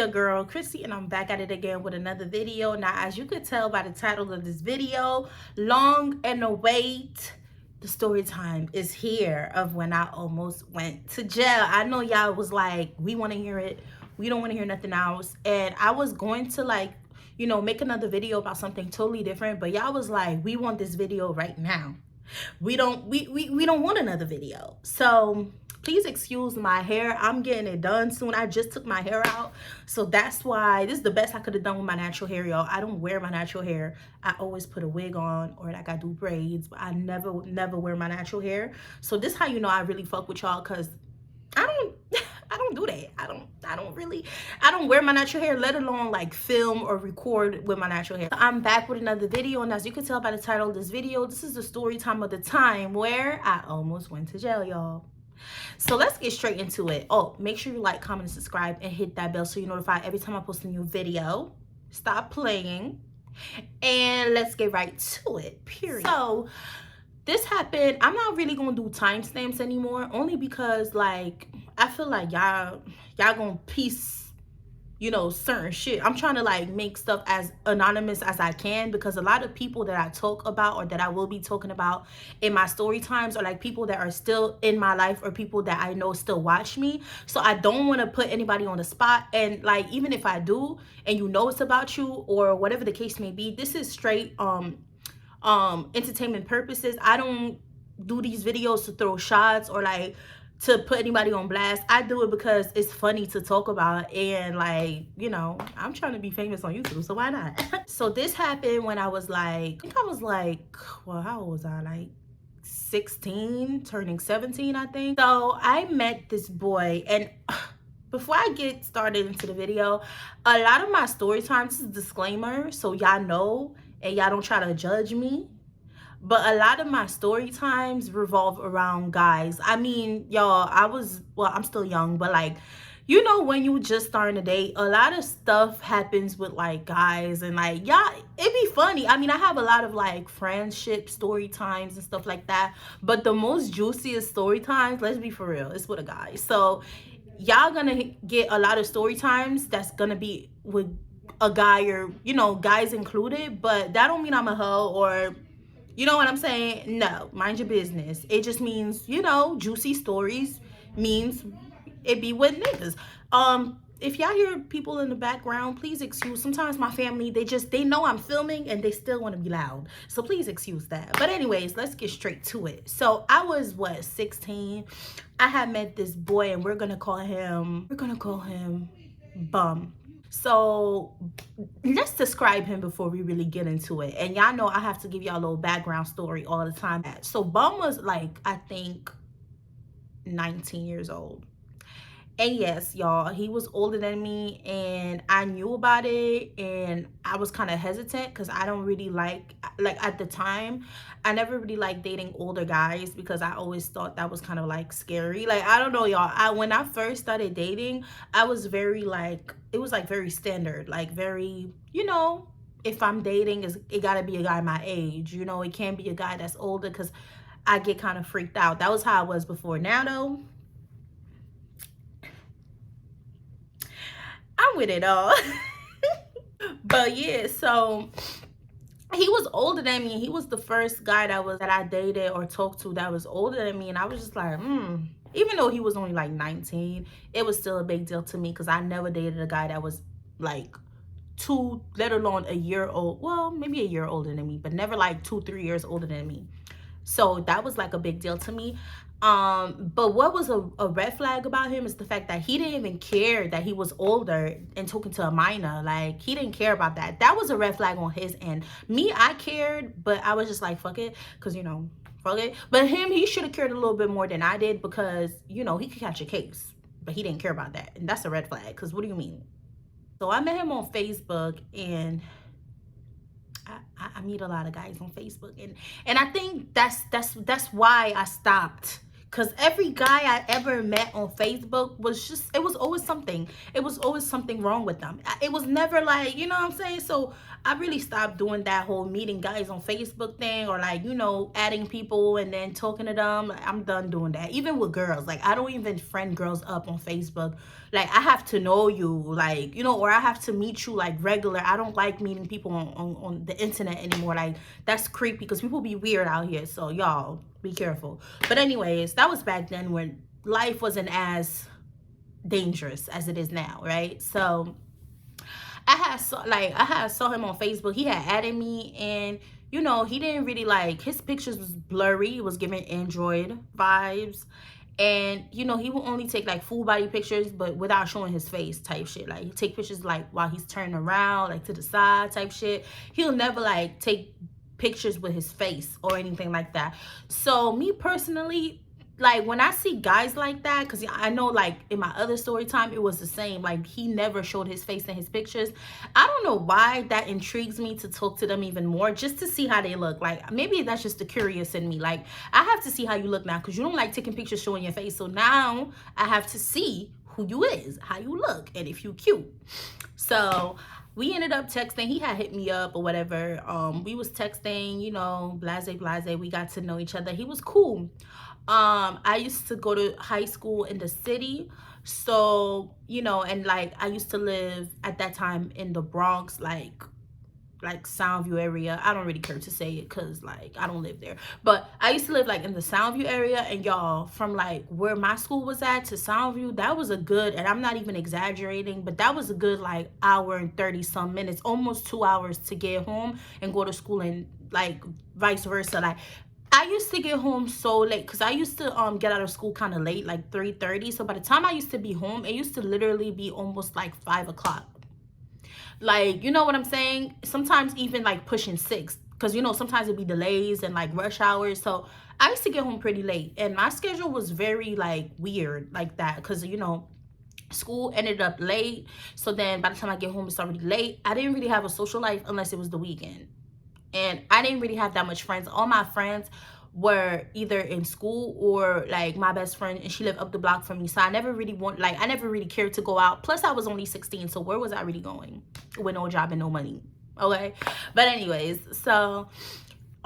your girl Chrissy, and I'm back at it again with another video. Now, as you could tell by the title of this video, long and await, the story time is here of when I almost went to jail. I know y'all was like, we want to hear it, we don't want to hear nothing else. And I was going to make another video about something totally different, but y'all was like, we want this video right now. We don't want another video. So please excuse my hair. I'm getting it done soon. I just took my hair out, so that's why this is the best I could have done with my natural hair, y'all. I don't wear my natural hair. I always put a wig on, or like I do braids, but I never wear my natural hair. So this is how you know I really fuck with y'all, because I don't do that. I don't wear my natural hair, let alone like film or record with my natural hair. I'm back with another video, and as you can tell by the title of this video, this is the story time of the time where I almost went to jail, y'all. So let's get straight into it. Oh, make sure you like, comment, and subscribe, and hit that bell so you're notified every time I post a new video. Stop playing, and let's get right to it, period. So this happened. I'm not really gonna do timestamps anymore, only because like I feel like y'all gonna piece certain shit. I'm trying to like make stuff as anonymous as I can, because a lot of people that I talk about or that I will be talking about in my story times are like people that are still in my life or people that I know still watch me. So I don't want to put anybody on the spot, and like even if I do and it's about you or whatever the case may be, this is straight entertainment purposes. I don't do these videos to throw shots or like to put anybody on blast. I do it because it's funny to talk about, and like I'm trying to be famous on YouTube, so why not? So this happened when I was like, well, how old was I? Like 16 turning 17, I think. So I met this boy, and before I get started into the video, a lot of my story times, this is a disclaimer so y'all know and y'all don't try to judge me, but a lot of my story times revolve around guys. I mean, y'all, I'm still young, but like, when you just starting to date, a lot of stuff happens with like guys, and like, y'all, it'd be funny. I mean, I have a lot of like friendship story times and stuff like that, but the most juiciest story times, let's be for real, it's with a guy. So y'all gonna get a lot of story times that's gonna be with a guy, or guys included, but that don't mean I'm a hoe, or you know what I'm saying? No, mind your business. It just means, juicy stories means it be with niggas. If y'all hear people in the background, please excuse. Sometimes my family, they know I'm filming and they still want to be loud. So please excuse that. But anyways, let's get straight to it. So I was 16. I had met this boy, and we're gonna call him Bum. So let's describe him before we really get into it. And y'all know I have to give y'all a little background story all the time. So Bum was like, I think 19 years old. And yes, y'all, he was older than me, and I knew about it, and I was kind of hesitant because I don't really like at the time, I never really liked dating older guys because I always thought that was kind of like scary. Like, I don't know, y'all, when I first started dating, I was very like, it was like very standard, like very, if I'm dating, it gotta be a guy my age, it can't be a guy that's older because I get kind of freaked out. That was how I was before. Now though, I'm with it all. But yeah, so he was older than me. He was the first guy that I dated or talked to that was older than me, and I was just like, even though he was only like 19, it was still a big deal to me because I never dated a guy that was like let alone a year old, well, maybe a year older than me, but never like 2-3 years older than me. So that was like a big deal to me. But what was a red flag about him is the fact that he didn't even care that he was older and talking to a minor. Like, he didn't care about that. That was a red flag on his end. Me, I cared, but I was just like, fuck it, because fuck it. But him, he should have cared a little bit more than I did, because he could catch a case, but he didn't care about that, and that's a red flag. Because what do you mean? So I met him on Facebook, and I meet a lot of guys on Facebook, and I think that's why I stopped Because every guy I ever met on Facebook was just, it was always something. It was always something wrong with them. It was never like, you know what I'm saying? So I really stopped doing that whole meeting guys on Facebook thing, or like, you know, adding people and then talking to them. Like, I'm done doing that. Even with girls, like I don't even friend girls up on Facebook. Like I have to know you, like, you know, or I have to meet you like regular. I don't like meeting people on the internet anymore. Like that's creepy because people be weird out here. So y'all be careful. But anyways, that was back then when life wasn't as dangerous as it is now, right? So I had saw him on Facebook. He had added me, and you know, he didn't really like, his pictures was blurry. It was giving Android vibes. And you know, he will only take like full body pictures but without showing his face type shit. Like he take pictures like while he's turning around, like to the side type shit. He'll never like take pictures with his face or anything like that. So me personally, like when I see guys like that, because I know like in my other story time it was the same, like he never showed his face in his pictures. I don't know why that intrigues me to talk to them even more, just to see how they look. Like maybe that's just the curious in me. Like I have to see how you look now, because you don't like taking pictures showing your face. So now I have to see who you is, how you look, and if you cute. So we ended up texting. He had hit me up or whatever. We was texting, you know, blase blase. We got to know each other. He was cool. I used to go to high school in the city, so you know, and like I used to live at that time in the Bronx, like Soundview area. I don't really care to say it because like I don't live there, but I used to live like in the Soundview area. And y'all, from like where my school was at to Soundview, that was a good, and I'm not even exaggerating, but that was a good like hour and 30 some minutes, almost 2 hours to get home and go to school, and like vice versa. Like I used to get home so late because I used to get out of school kind of late, like 3:30. So by the time I used to be home, it used to literally be almost like 5 o'clock. Like, you know what I'm saying? Sometimes even like pushing 6, because you know sometimes it'd be delays and like rush hours. So I used to get home pretty late, and my schedule was very like weird like that, because you know school ended up late. So then by the time I get home it's already late. I didn't really have a social life unless it was the weekend, and I didn't really have that much friends. All my friends were either in school or like my best friend, and she lived up the block from me. So I never really cared to go out. Plus I was only 16, so where was I really going with no job and no money? Okay. But anyways, so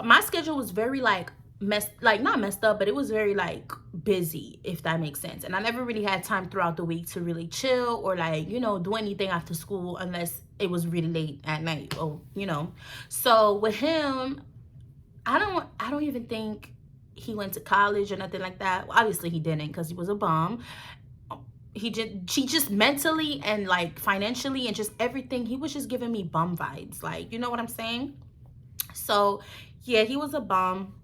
my schedule was very like not messed up, but it was very like busy, if that makes sense. And I never really had time throughout the week to really chill or like, you know, do anything after school unless it was really late at night, or you know. So with him, I don't even think he went to college or nothing like that. Well, obviously he didn't, because he was a bum. He just mentally and like financially and just everything, he was just giving me bum vibes, like, you know what I'm saying? So yeah, he was a bum,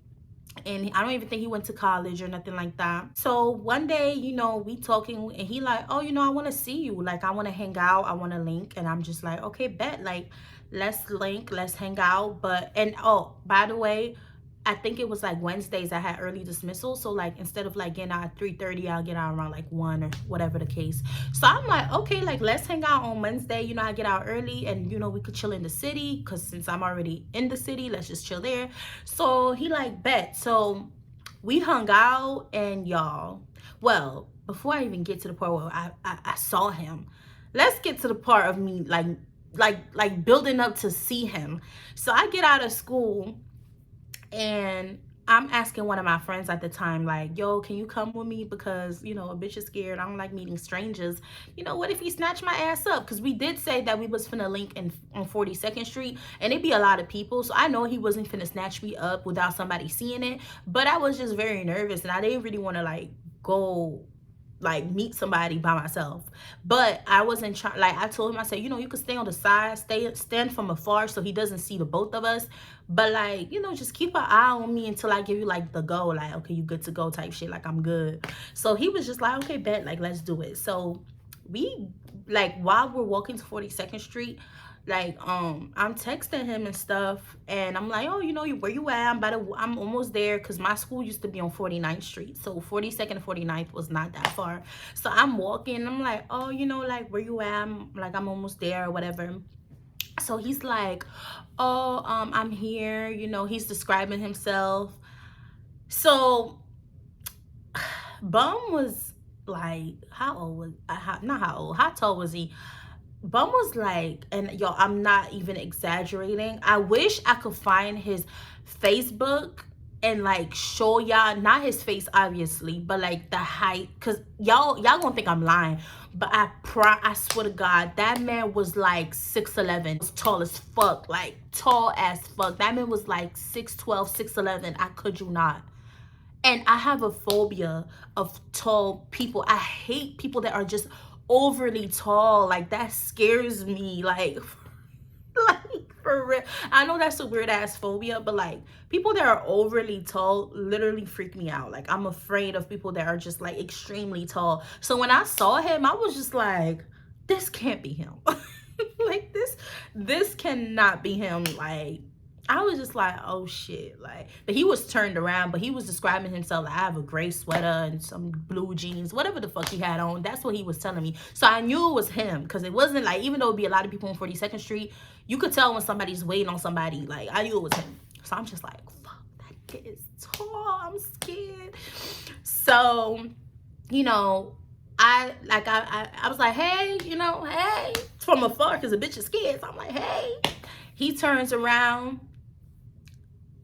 and I don't even think he went to college or nothing like that. So one day, you know, we talking, and he like, oh, you know, I want to see you, like I want to hang out, I want to link. And I'm just like, okay, bet, like let's link, let's hang out. But, and oh, by the way, I think it was like Wednesdays I had early dismissal. So like instead of like getting out at 3:30, I'll get out around like 1 or whatever the case. So I'm like, okay, like let's hang out on Wednesday. You know, I get out early, and you know, we could chill in the city, because since I'm already in the city, let's just chill there. So he like, bet. So we hung out, and y'all, well, before I even get to the part where I saw him, let's get to the part of me like building up to see him. So I get out of school, and I'm asking one of my friends at the time, like, yo, can you come with me? Because, you know, a bitch is scared. I don't like meeting strangers. You know, what if he snatched my ass up? Because we did say that we was finna link on 42nd Street, and it'd be a lot of people. So I know he wasn't finna snatch me up without somebody seeing it. But I was just very nervous, and I didn't really want to, like, go like meet somebody by myself. But I wasn't trying, like I told him, I said, you know, you could stay on the side, stand from afar so he doesn't see the both of us, but like, you know, just keep an eye on me until I give you like the go, like, okay, you good to go type shit, like I'm good. So he was just like, okay, bet, like let's do it. So we, like, while we're walking to 42nd Street, like I'm texting him and stuff, and I'm like, oh, you know, where you at? I'm almost there, because my school used to be on 49th Street, so 42nd and 49th was not that far. So I'm walking, I'm like, oh, you know, like where you at? I'm almost there or whatever. So he's like, oh, I'm here, you know, he's describing himself. So Bum was like, how old was, not how old, how tall was he? Bum was like, and yo, I'm not even exaggerating. I wish I could find his Facebook and like show y'all, not his face obviously, but like the height, cause y'all gonna think I'm lying, but I swear to God, that man was like 6'11", was tall as fuck, like tall as fuck. That man was like 6'12", 6'11". I could you not. And I have a phobia of tall people. I hate people that are just overly tall. Like, that scares me. Like for real. I know that's a weird ass phobia, but like people that are overly tall literally freak me out. Like, I'm afraid of people that are just like extremely tall. So when I saw him, I was just like, this can't be him. Like, this cannot be him. Like, I was just like, oh shit. Like, but he was turned around, but he was describing himself like, I have a gray sweater and some blue jeans, whatever the fuck he had on. That's what he was telling me. So I knew it was him, because it wasn't like, even though it'd be a lot of people on 42nd Street, you could tell when somebody's waiting on somebody. Like, I knew it was him. So I'm just like, fuck, that kid is tall. I'm scared. So, you know, I was like, hey, you know, hey, from afar, because the bitch is scared. So I'm like, hey. He turns around.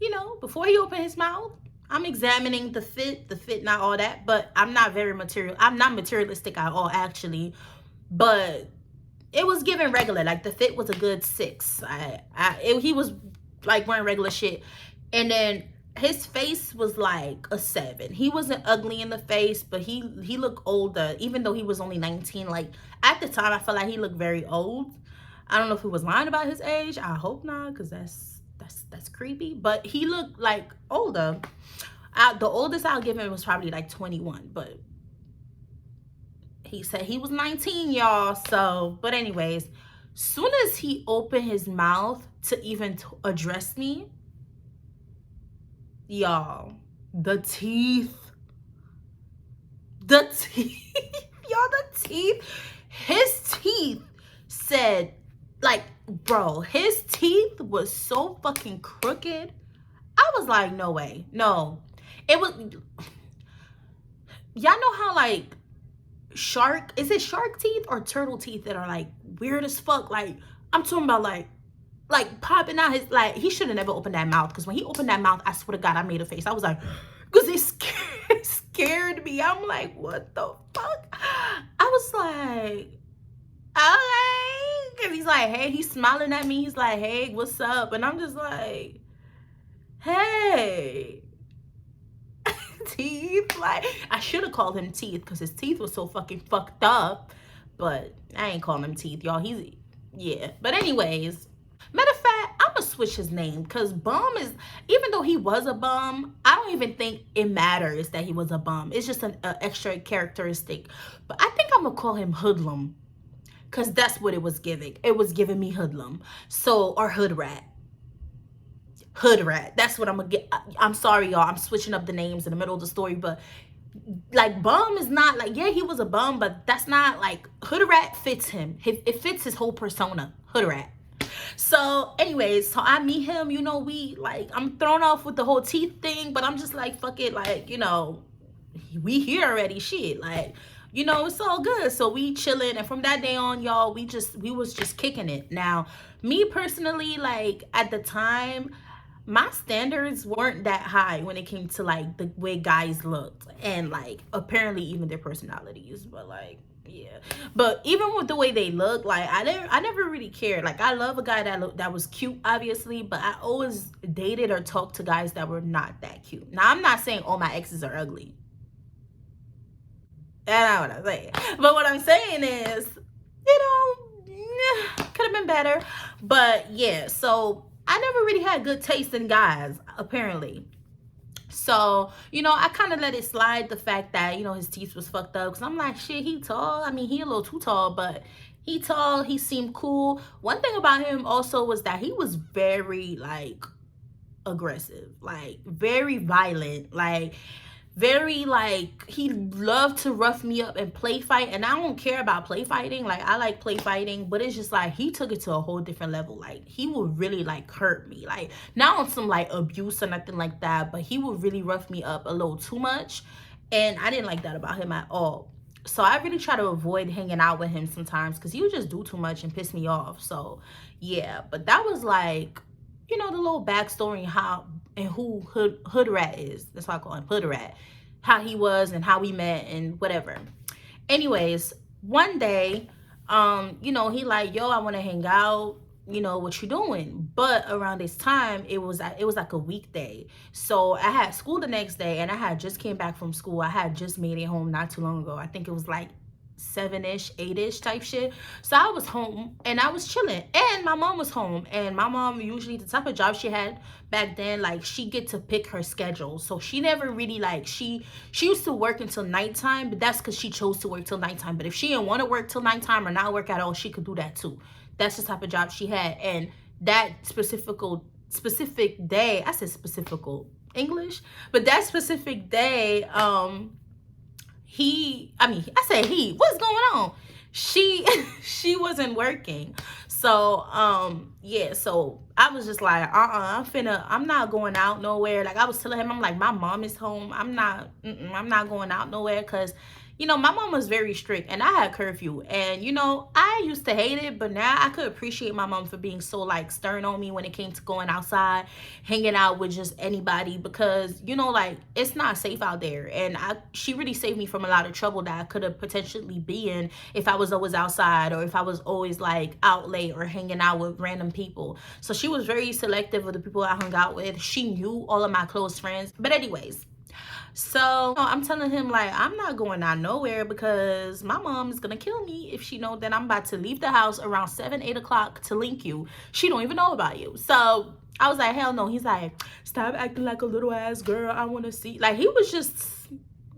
You know, before he opened his mouth, I'm examining the fit, not all that, but I'm not materialistic at all, actually. But it was given regular. Like, the fit was a good 6. He was like wearing regular shit. And then his face was like a 7. He wasn't ugly in the face, but he looked older, even though he was only 19. Like, at the time, I felt like he looked very old. I don't know if he was lying about his age. I hope not, because that's creepy. But he looked like older. The oldest I'll give him was probably like 21, but he said he was 19, y'all. So, but anyways, soon as he opened his mouth to even address me, y'all, the teeth, y'all, the teeth, his teeth said, like, bro, his teeth was so fucking crooked. I was like, no way. No. It was, y'all know how like is it shark teeth or turtle teeth that are like weird as fuck? Like, I'm talking about like popping out his, like, he should have never opened that mouth, because when he opened that mouth, I swear to God, I made a face. I was like, because it scared me. I'm like, what the fuck? I was like, okay, because he's like, hey, he's smiling at me. He's like, hey, what's up? And I'm just like, hey. Teeth. Like, I should have called him Teeth, because his teeth was so fucking fucked up. But I ain't calling him Teeth, y'all. He's, yeah. But anyways, matter of fact, I'm gonna switch his name, because Bum is, even though he was a bum, I don't even think it matters that he was a bum. It's just an extra characteristic. But I think I'm gonna call him Hoodlum, because that's what it was giving. It was giving me hoodlum. So, or hood rat. Hood rat. That's what I'm gonna get. I'm sorry, y'all. I'm switching up the names in the middle of the story, but like, Bum is not like, yeah, he was a bum, but that's not like, hood rat fits him. It fits his whole persona. Hood rat. So anyways, so I meet him, you know, we like, I'm thrown off with the whole teeth thing, but I'm just like, fuck it, like, you know, we here already, shit, like, you know, it's all good. So we chilling, and from that day on, y'all, we was just kicking it. Now, me personally, like, at the time, my standards weren't that high when it came to like the way guys looked, and like apparently even their personalities. But like, yeah, but even with the way they look, like, I never really cared. Like, I love a guy that was cute, obviously, but I always dated or talked to guys that were not that cute. Now, I'm not saying all my exes are ugly. That's not what I'm saying. But what I'm saying is, you know, could have been better. But yeah, so I never really had good taste in guys, apparently. So, you know, I kind of let it slide, the fact that, you know, his teeth was fucked up. Because I'm like, shit, he tall. I mean, he a little too tall, but he tall. He seemed cool. One thing about him also was that he was very, like, aggressive. Like, very violent. Like, very, like, he loved to rough me up and play fight. And I don't care about play fighting. Like, I like play fighting, but it's just like, he took it to a whole different level. Like, he would really, like, hurt me. Like, not on some, like, abuse or nothing like that, but he would really rough me up a little too much. And I didn't like that about him at all. So I really try to avoid hanging out with him sometimes because he would just do too much and piss me off. So yeah, but that was like, you know, the little backstory and how and who Hood Rat is. That's why I call him Hood Rat. How he was and how we met and whatever. Anyways, one day, you know, he like, yo, I want to hang out. You know, what you doing? But around this time, it was like a weekday. So I had school the next day, and I had just came back from school. I had just made it home not too long ago. I think it was like 7-ish, 8-ish type shit. So I was home and I was chilling, and my mom was home. And my mom, usually the type of job she had back then, like, she get to pick her schedule. So she never really like, she used to work until nighttime, but that's because she chose to work till nighttime. But if she didn't want to work till nighttime or not work at all, she could do that too. That's the type of job she had. And that specific day, I said specific English, but that specific day, I said he, what's going on? She wasn't working. So yeah, so I was just like, I'm not going out nowhere. Like, I was telling him, I'm like, my mom is home. I'm not going out nowhere, because you know, my mom was very strict, and I had curfew. And, you know, I used to hate it, but now I could appreciate my mom for being so, like, stern on me when it came to going outside, hanging out with just anybody, because, you know, like, it's not safe out there. And she really saved me from a lot of trouble that I could have potentially been in if I was always outside, or if I was always, like, out late or hanging out with random people. So she was very selective of the people I hung out with. She knew all of my close friends. But anyways, so I'm telling him, like, I'm not going out nowhere because my mom is gonna kill me if she know that I'm about to leave the house around 7-8 o'clock to link you. She don't even know about you. So I was like, hell no. He's like, stop acting like a little ass girl. I want to see. Like, he was just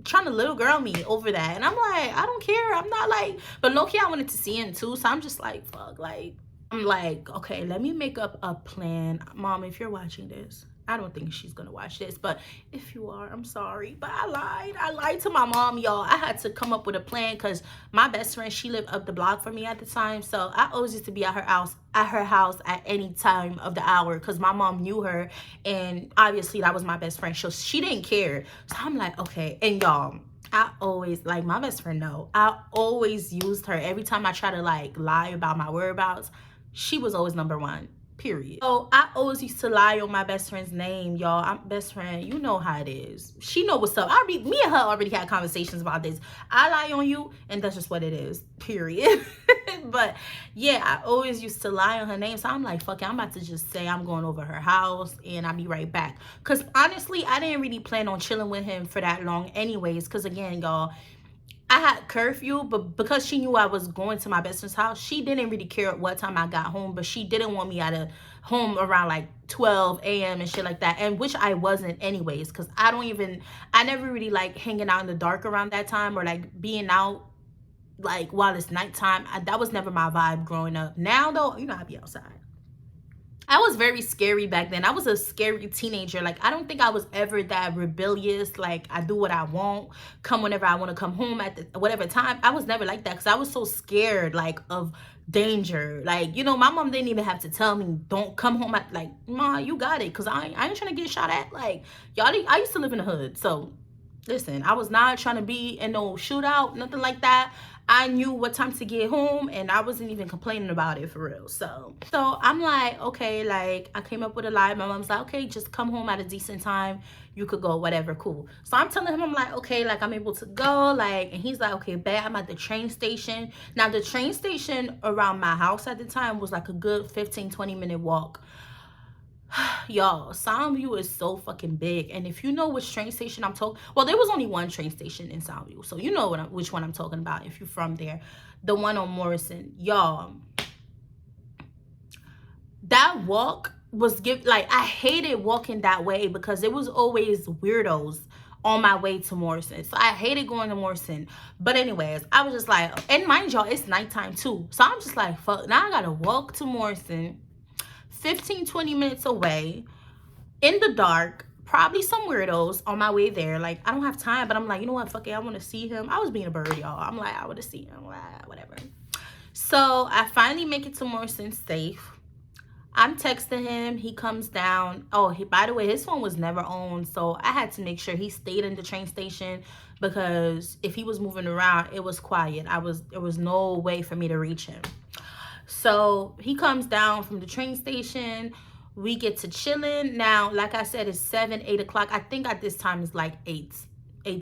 trying to little girl me over that. And I'm like, I don't care. I'm not like, but low key I wanted to see him too. So I'm just like, fuck. Like, I'm like, okay, let me make up a plan. Mom, if you're watching this, I don't think she's gonna watch this, but if you are, I'm sorry. But I lied to my mom, y'all. I had to come up with a plan because my best friend, she lived up the block from me at the time. So I always used to be at her house at any time of the hour, because my mom knew her, and obviously that was my best friend. So she didn't care. So I'm like, okay. And y'all, I always, like, my best friend know, I always used her every time I try to, like, lie about my whereabouts. She was always number one. Period. So I always used to lie on my best friend's name, y'all. I'm best friend. You know how it is. She know what's up. Me and her already had conversations about this. I lie on you, and that's just what it is. Period. But yeah, I always used to lie on her name. So I'm like, fuck it, I'm about to just say I'm going over her house, and I'll be right back. Because honestly, I didn't really plan on chilling with him for that long anyways. Because again, y'all, I had curfew, but because she knew I was going to my best friend's house, she didn't really care what time I got home, but she didn't want me out of home around like 12 a.m. and shit like that, and which I wasn't anyways, because I never really like hanging out in the dark around that time, or like being out like while it's nighttime. That was never my vibe growing up. Now though, you know, I be outside. I was very scary back then. I was a scary teenager. Like, I don't think I was ever that rebellious. Like, I do what I want, come whenever I want to come home at whatever time. I was never like that, because I was so scared, like, of danger. Like, you know, my mom didn't even have to tell me, don't come home at, like, Ma, you got it, because I ain't trying to get shot at. Like, y'all, I used to live in the hood. So, listen, I was not trying to be in no shootout, nothing like that. I knew what time to get home, and I wasn't even complaining about it for real. So I'm like, okay, like, I came up with a lie. My mom's like, okay, just come home at a decent time. You could go, whatever, cool. So I'm telling him, I'm like, okay, like, I'm able to go, like, and he's like, okay, bet. I'm at the train station. Now, the train station around my house at the time was like a good 15-20 minute walk. Y'all, Soundview is so fucking big, and if you know which train station I'm talking, well, there was only one train station in Soundview, so you know which one I'm talking about if you're from there. The one on Morrison. Y'all, that walk was like, I hated walking that way because it was always weirdos on my way to Morrison. So I hated going to Morrison. But anyways, I was just like, and mind y'all, it's nighttime too, so I'm just like, fuck, now I gotta walk to Morrison 15-20 minutes away in the dark, probably some weirdos on my way there. Like, I don't have time, but I'm like, you know what, fuck it, I want to see him. I was being a bird, y'all. I'm like, I want to see him, whatever. So I finally make it to Morrison safe. I'm texting him. He comes down. Oh, by the way, his phone was never on, so I had to make sure he stayed in the train station because if he was moving around, it was quiet. There was no way for me to reach him. So he comes down from the train station. We get to chilling. Now, like I said, it's 7, 8 o'clock. I think at this time it's like 8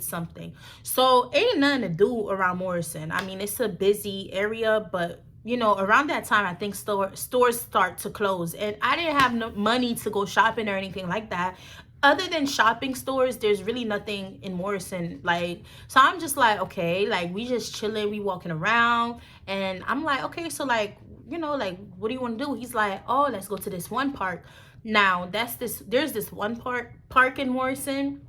something. So ain't nothing to do around Morrison. I mean, it's a busy area, but you know, around that time, I think stores start to close, and I didn't have no money to go shopping or anything like that. Other than shopping stores, there's really nothing in Morrison. Like, so I'm just like, okay, like we just chilling, we walking around, and I'm like, okay, so like, you know, like, what do you want to do? He's like, oh, let's go to this one park. Now, there's this one park in Morrison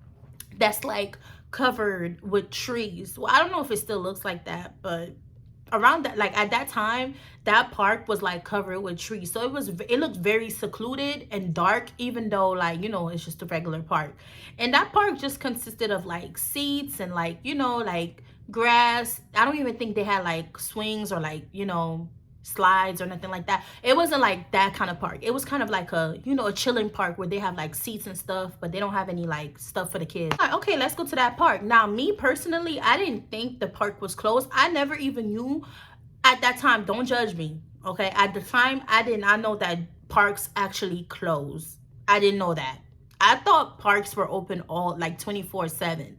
that's like covered with trees. Well, I don't know if it still looks like that, but around that, like at that time, that park was like covered with trees, so it looked very secluded and dark, even though, like, you know, it's just a regular park. And that park just consisted of like seats and, like, you know, like grass. I don't even think they had like swings or, like, you know, slides or nothing like that. It wasn't like that kind of park. It was kind of like a, you know, a chilling park where they have like seats and stuff, but they don't have any like stuff for the kids. Like, okay, let's go to that park. Now, me personally, I didn't think the park was closed. I never even knew at that time. Don't judge me, okay? At the time, I did not know that parks actually close. I didn't know that. I thought parks were open all like 24/7.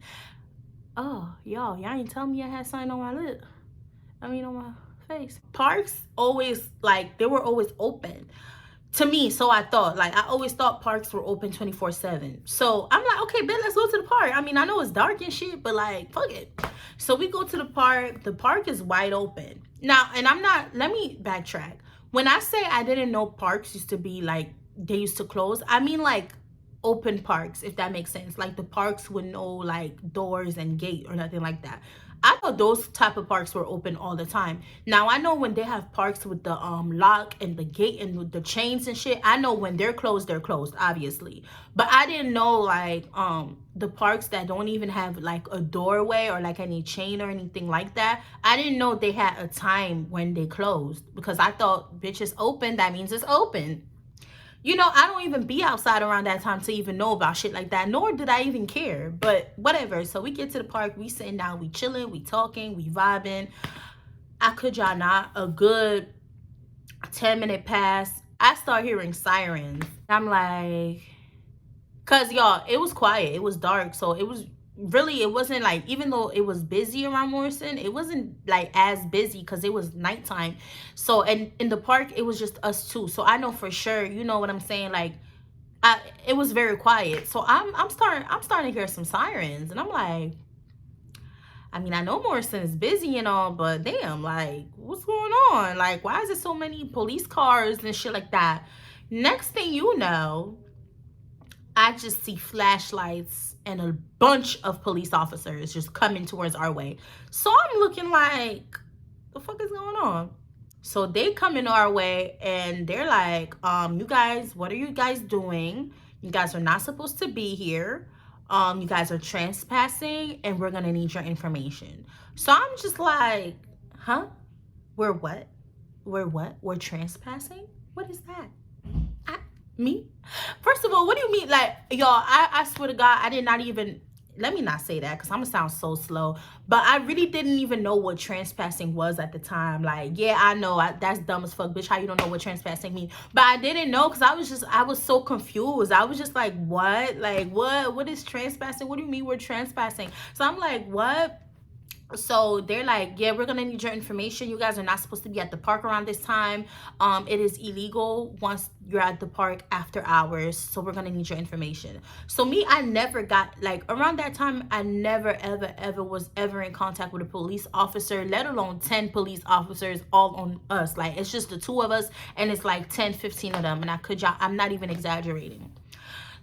Oh, y'all ain't tell me I had something on my lip. I mean, on my face. Parks always, like, they were always open to me. So I thought, like, I always thought parks were open 24/7. So I'm like, okay, bet, let's go to the park. I mean, I know it's dark and shit, but like, fuck it. So we go to the park. The park is wide open now. And let me backtrack. When I say I didn't know parks used to be like, they used to close, I mean like open parks, if that makes sense. Like the parks with no like doors and gate or nothing like that. I thought those type of parks were open all the time. Now, I know when they have parks with the lock and the gate and with the chains and shit, I know when they're closed, obviously. But I didn't know, like, the parks that don't even have like a doorway or like any chain or anything like that, I didn't know they had a time when they closed, because I thought, bitch, it's open, that means it's open. You know, I don't even be outside around that time to even know about shit like that, nor did I even care, but whatever. So we get to the park, we sitting down, we chilling, we talking, we vibing. I kid y'all not, a good 10-minute pass, I start hearing sirens. I'm like, cause y'all, it was quiet, it was dark, so it wasn't like, even though it was busy around Morrison, it wasn't like as busy because it was nighttime. So, and in the park, it was just us two. So I know for sure, you know what I'm saying? Like, it was very quiet. So I'm starting to hear some sirens, and I'm like, I mean, I know Morrison is busy and all, but damn, like, what's going on? Like, why is there so many police cars and shit like that? Next thing you know, I just see flashlights and a bunch of police officers just coming towards our way. So I'm looking like, the fuck is going on? So they come in our way and they're like, you guys, what are you guys doing? You guys are not supposed to be here. You guys are trespassing and we're gonna need your information. So I'm just like, huh? We're what? We're trespassing? What is that? Me? First of all, what do you mean? Like, y'all, I swear to God, I did not even, let me not say that because I'm gonna sound so slow, but I really didn't even know what trespassing was at the time. Like, yeah, I know, that's dumb as fuck, bitch. How you don't know what trespassing means? But I didn't know because I was so confused. I was just like, what? Like, what is trespassing? What do you mean we're trespassing? So I'm like, what? So they're like, yeah, we're gonna need your information. You guys are not supposed to be at the park around this time. It is illegal once you're at the park after hours, so we're gonna need your information. So me, I never got, like, around that time, I never ever was in contact with a police officer, let alone 10 police officers all on us. Like, it's just the two of us and it's like 10-15 of them, and I'm not even exaggerating.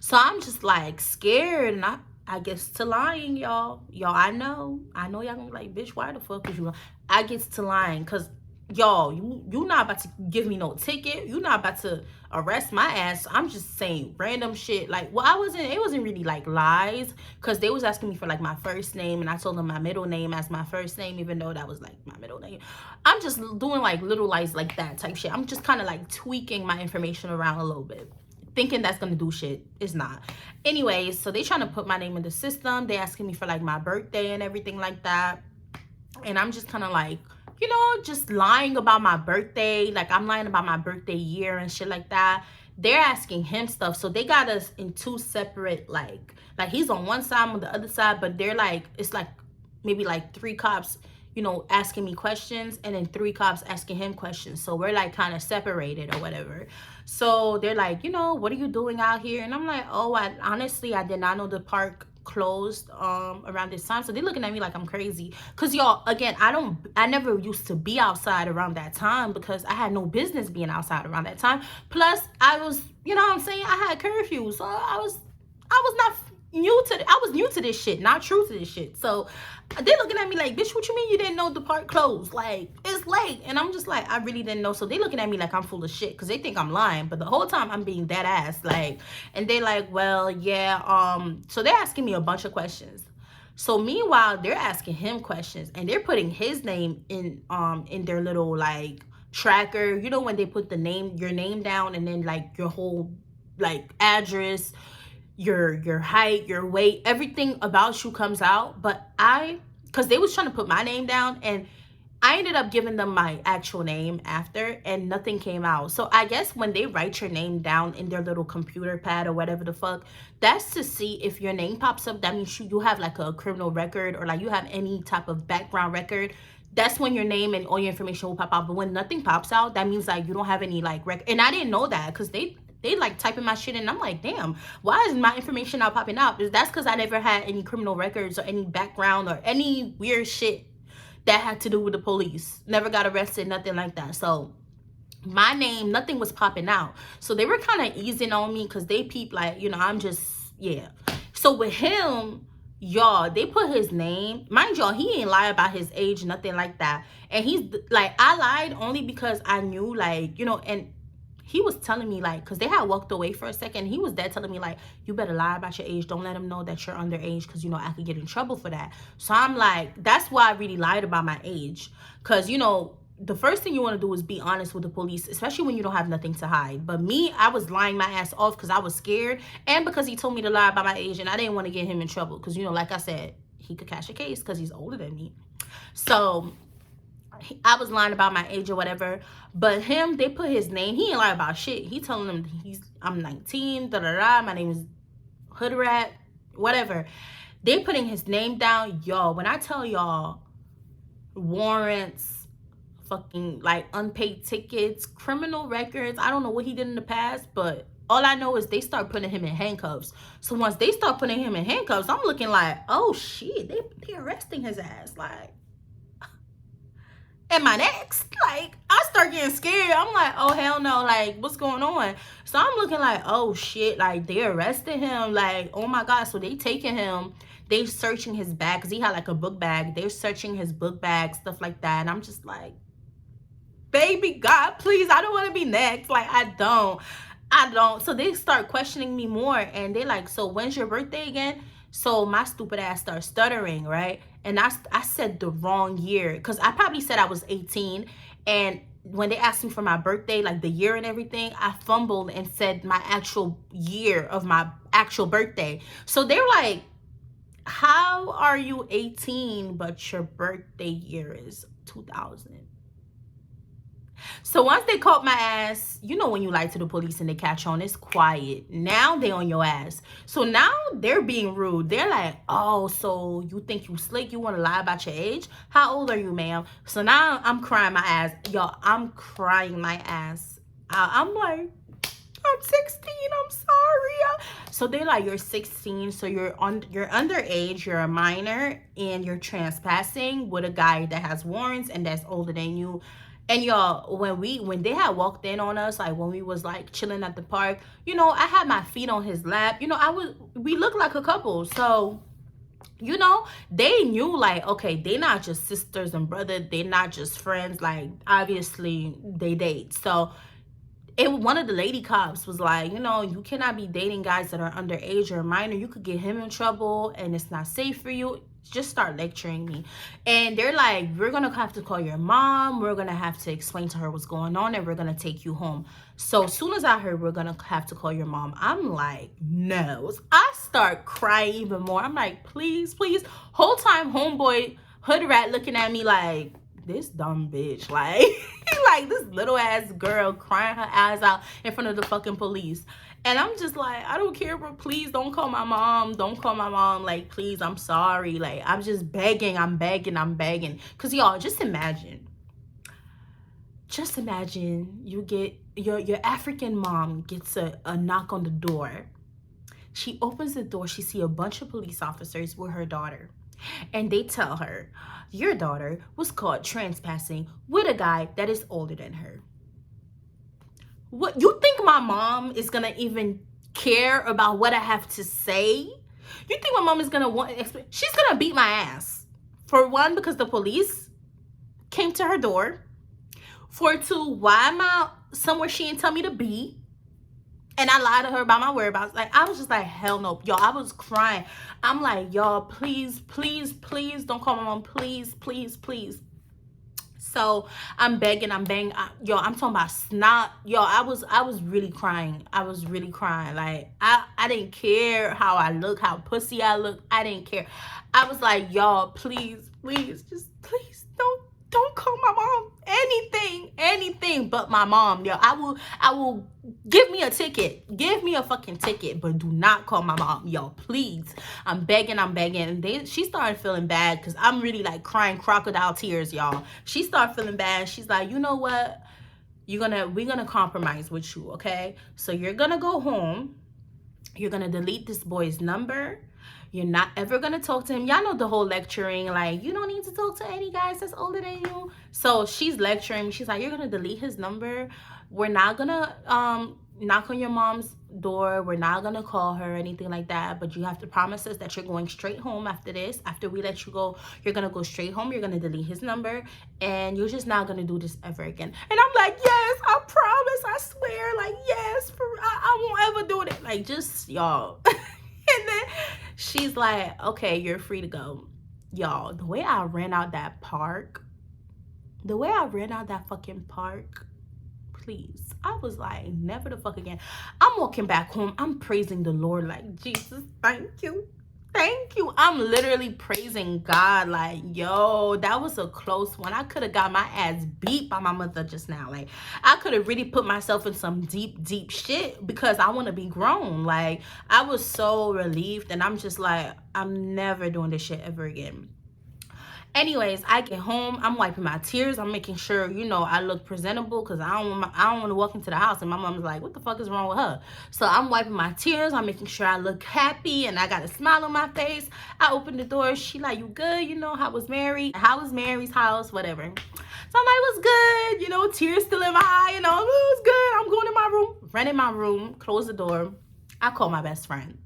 So I'm just like scared, and I gets to lying, y'all. I know y'all gonna be like, bitch, why the fuck was you lying? I gets to lying because, y'all, you not about to give me no ticket. You not about to arrest my ass. I'm just saying random shit. Like, well, it wasn't really like lies, because they was asking me for like my first name, and I told them my middle name as my first name, even though that was like my middle name. I'm just doing like little lies like that type shit. I'm just kind of like tweaking my information around a little bit. thinking that's gonna do shit. It's not. Anyways, so they trying to put my name in the system. They asking me for like my birthday and everything like that. And I'm just kind of like, you know, just lying about my birthday. Like, I'm lying about my birthday year and shit like that. They're asking him stuff. So they got us in two separate, like he's on one side, I'm on the other side. But they're like, it's like maybe like 3 cops, you know, asking me questions, and then 3 cops asking him questions. So we're like kind of separated or whatever. So they're like, you know, what are you doing out here? And I'm like, oh, honestly, I did not know the park closed around this time. So they're looking at me like I'm crazy, because y'all, again, I never used to be outside around that time, because I had no business being outside around that time. Plus I was, you know what I'm saying, I had curfew, so I was not new to I was new to this shit, not true to this shit. So they looking at me like, bitch, what you mean you didn't know the park closed? Like, it's late. And I'm just like, I really didn't know. So they looking at me like I'm full of shit, because they think I'm lying, but the whole time I'm being dead ass. Like, and they like, well, yeah, so they're asking me a bunch of questions. So meanwhile, they're asking him questions, and they're putting his name in their little like tracker. You know, when they put your name down, and then like your whole like address, your height, your weight, everything about you comes out. But because they was trying to put my name down, and I ended up giving them my actual name after, and nothing came out. So I guess when they write your name down in their little computer pad or whatever the fuck, that's to see if your name pops up. That means you have like a criminal record, or like you have any type of background record. That's when your name and all your information will pop out. But when nothing pops out, that means like you don't have any like record. And I didn't know that, because they like typing my shit in. I'm like, damn, why is my information not popping out? That's because I never had any criminal records or any background or any weird shit that had to do with the police. Never got arrested, nothing like that. So my name, nothing was popping out. So they were kind of easing on me, because they peep like, you know, I'm just, yeah. So with him, y'all, they put his name. Mind y'all, he ain't lie about his age, nothing like that. And he's like, I lied only because I knew, like, you know, and he was telling me, like, because they had walked away for a second, he was there telling me, like, you better lie about your age. Don't let him know that you're underage, because, you know, I could get in trouble for that. So I'm like, that's why I really lied about my age. Because, you know, the first thing you want to do is be honest with the police, especially when you don't have nothing to hide. But me, I was lying my ass off because I was scared, and because he told me to lie about my age, and I didn't want to get him in trouble. Because, you know, like I said, he could catch a case because he's older than me. So I was lying about my age or whatever. But him, they put his name. He ain't lie about shit. He telling them I'm 19, da-da-da, my name is Hood Rat, whatever. They putting his name down. Y'all, when I tell y'all, warrants, fucking like unpaid tickets, criminal records, I don't know what he did in the past, but all I know is they start putting him in handcuffs. So once they start putting him in handcuffs, I'm looking like, oh shit, they arresting his ass. Like, am I next? Like, I start getting scared. I'm like, oh, hell no. Like, what's going on? So I'm looking like, oh, shit. Like, they arrested him. Like, oh, my God. So they taking him. They searching his bag, because he had, like, a book bag. They're searching his book bag, stuff like that. And I'm just like, baby God, please. I don't want to be next. Like, I don't. So they start questioning me more. And they like, so when's your birthday again? So my stupid ass starts stuttering, right? And I said the wrong year, because I probably said I was 18. And when they asked me for my birthday, like the year and everything, I fumbled and said my actual year of my actual birthday. So they're like, how are you 18, but your birthday year is 2000? So once they caught my ass, you know when you lie to the police and they catch on, it's quiet. Now they on your ass. So now they're being rude. They're like, oh, so you think you slick? You want to lie about your age? How old are you, ma'am? So now I'm crying my ass. Y'all, I'm crying my ass. I'm like, I'm 16. I'm sorry. So they're like, you're 16. So you're underage. You're a minor, and you're trespassing with a guy that has warrants and that's older than you. And y'all, when they had walked in on us, like when we was like chilling at the park, you know, I had my feet on his lap. You know, we looked like a couple. So, you know, they knew like, okay, they not just sisters and brothers. They not just friends. Like, obviously they date. So one of the lady cops was like, you know, you cannot be dating guys that are underage or minor. You could get him in trouble and it's not safe for you. Just start lecturing me. And they're like, we're gonna have to call your mom, we're gonna have to explain to her what's going on, and we're gonna take you home. So as soon as I heard we're gonna have to call your mom, I'm like, no. I start crying even more. I'm like, please, please. Whole time homeboy hood rat looking at me like, this dumb bitch, like like this little ass girl crying her eyes out in front of the fucking police. And I'm just like, I don't care, bro. Please don't call my mom. Don't call my mom. Like, please, I'm sorry. Like, I'm just begging. I'm begging. I'm begging. Because, y'all, just imagine. Just imagine you get, your African mom gets a knock on the door. She opens the door. She see a bunch of police officers with her daughter. And they tell her, your daughter was caught trespassing with a guy that is older than her. What, you think my mom is gonna even care about what I have to say? You think my mom is gonna want, she's gonna beat my ass. For one, because the police came to her door. For two, why am I somewhere she didn't tell me to be? And I lied to her about my whereabouts. Like, I was just like, hell no. Y'all, I was crying. I'm like, y'all, please, please, please don't call my mom. Please, please, please. So I'm begging, I'm begging. Yo, I'm talking about snot. Yo, I was really crying. I was really crying. Like, I didn't care how I look, how pussy I look. I didn't care. I was like, y'all, please, please, just please don't call my mom. Anything but my mom. Yo, I will give me a ticket. Give me a fucking ticket, but do not call my mom. Yo, please. I'm begging. And she started feeling bad because I'm really like crying crocodile tears, y'all. She started feeling bad. She's like, you know what? We're gonna compromise with you, okay? So you're gonna go home. You're gonna delete this boy's number. You're not ever gonna talk to him. Y'all know the whole lecturing, like, you don't need to talk to any guys that's older than you. So she's lecturing me. She's like, you're gonna delete his number. We're not gonna knock on your mom's door. We're not gonna call her or anything like that. But you have to promise us that you're going straight home after this. After we let you go, you're gonna go straight home. You're gonna delete his number, and you're just not gonna do this ever again. And I'm like, yes, I promise. I swear, like, yes, I won't ever do it. Like, just y'all. And then she's like, okay, you're free to go. Y'all, the way I ran out that fucking park, please. I was like, never the fuck again. I'm walking back home. I'm praising the Lord like, Jesus, thank you. Thank you. I'm literally praising God like, yo, that was a close one. I could have got my ass beat by my mother just now. Like, I could have really put myself in some deep shit because I want to be grown. Like, I was so relieved, and I'm just like, I'm never doing this shit ever again. Anyways, I get home. I'm wiping my tears. I'm making sure, you know, I look presentable because I don't want to walk into the house and my mom's like, what the fuck is wrong with her? So I'm wiping my tears. I'm making sure I look happy and I got a smile on my face. I open the door. She like, you good? You know, how was Mary? How was Mary's house? Whatever. So I'm like, it was good. You know, tears still in my eye. You know, it was good. I'm going in my room. Run in my room. Close the door. I call my best friend.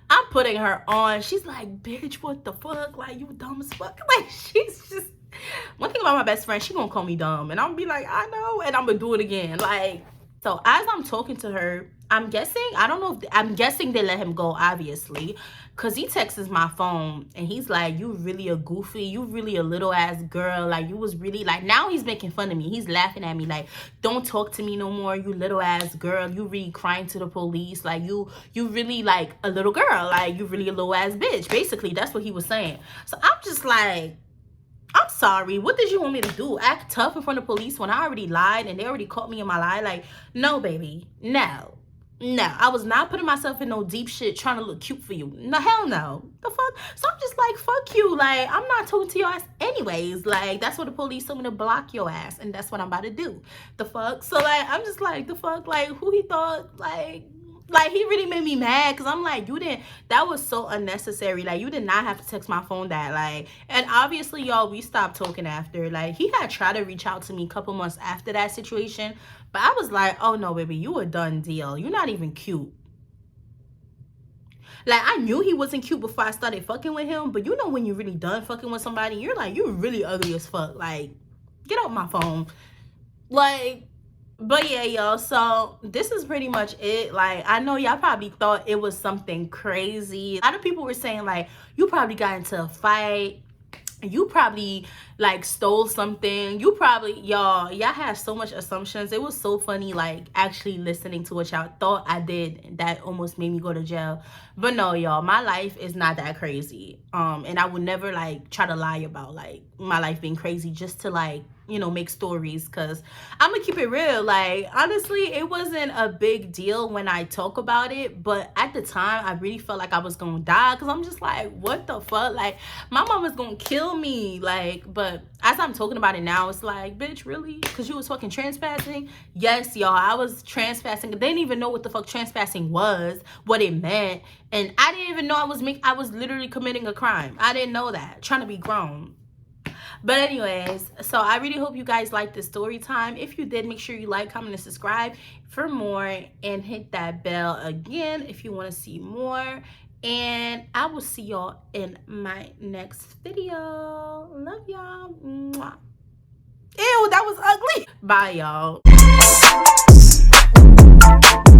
I'm putting her on. She's like, bitch, what the fuck? Like, you dumb as fuck. Like, she's just, one thing about my best friend, she gonna call me dumb. And I'm gonna be like, I know. And I'm gonna do it again. Like, so as I'm talking to her, I'm guessing, I don't know if, I'm guessing they let him go, obviously. Because he texts my phone and he's like, you really a goofy. You really a little ass girl. Like, you was really, like, now he's making fun of me. He's laughing at me like, don't talk to me no more. You little ass girl. You really crying to the police. Like, you really like a little girl. Like, you really a little ass bitch. Basically, that's what he was saying. So I'm just like, I'm sorry. What did you want me to do? Act tough in front of police when I already lied and they already caught me in my lie? Like, no, baby. No. No, I was not putting myself in no deep shit trying to look cute for you. No, hell no. The fuck? So I'm just like, fuck you. Like, I'm not talking to your ass anyways. Like, that's what the police told me to block your ass. And that's what I'm about to do. The fuck? So, like, I'm just like, the fuck? Like, who he thought, like he really made me mad because I'm like, you didn't, that was so unnecessary. Like, you did not have to text my phone that. Like, and obviously, y'all, we stopped talking after. Like, he had tried to reach out to me a couple months after that situation. But I was like, oh, no, baby, you a done deal. You're not even cute. Like, I knew he wasn't cute before I started fucking with him. But you know when you're really done fucking with somebody, you're like, you're really ugly as fuck. Like, get off my phone. Like, But yeah, y'all, so this is pretty much it. Like, I know y'all probably thought it was something crazy. A lot of people were saying, like, you probably got into a fight, you probably like stole something, you probably, y'all have so much assumptions. It was so funny, like, actually listening to what y'all thought I did that almost made me go to jail. But no, y'all, my life is not that crazy. And I would never like try to lie about like my life being crazy just to like, you know, make stories, because I'm gonna keep it real. Like, honestly, it wasn't a big deal when I talk about it, but at the time I really felt like I was gonna die, because I'm just like, what the fuck, like, my mom was gonna kill me. Like, but as I'm talking about it now, it's like, bitch, really? Because you was fucking trespassing? Yes, y'all, I was trespassing. They didn't even know what the fuck trespassing was, what it meant, and I didn't even know I was literally committing a crime. I didn't know that, trying to be grown. But anyways, so I really hope you guys liked this story time. If you did, make sure you like, comment, and subscribe for more, and hit that bell again if you want to see more. And I will see y'all in my next video. Love y'all. Mwah. Ew, that was ugly. Bye, y'all.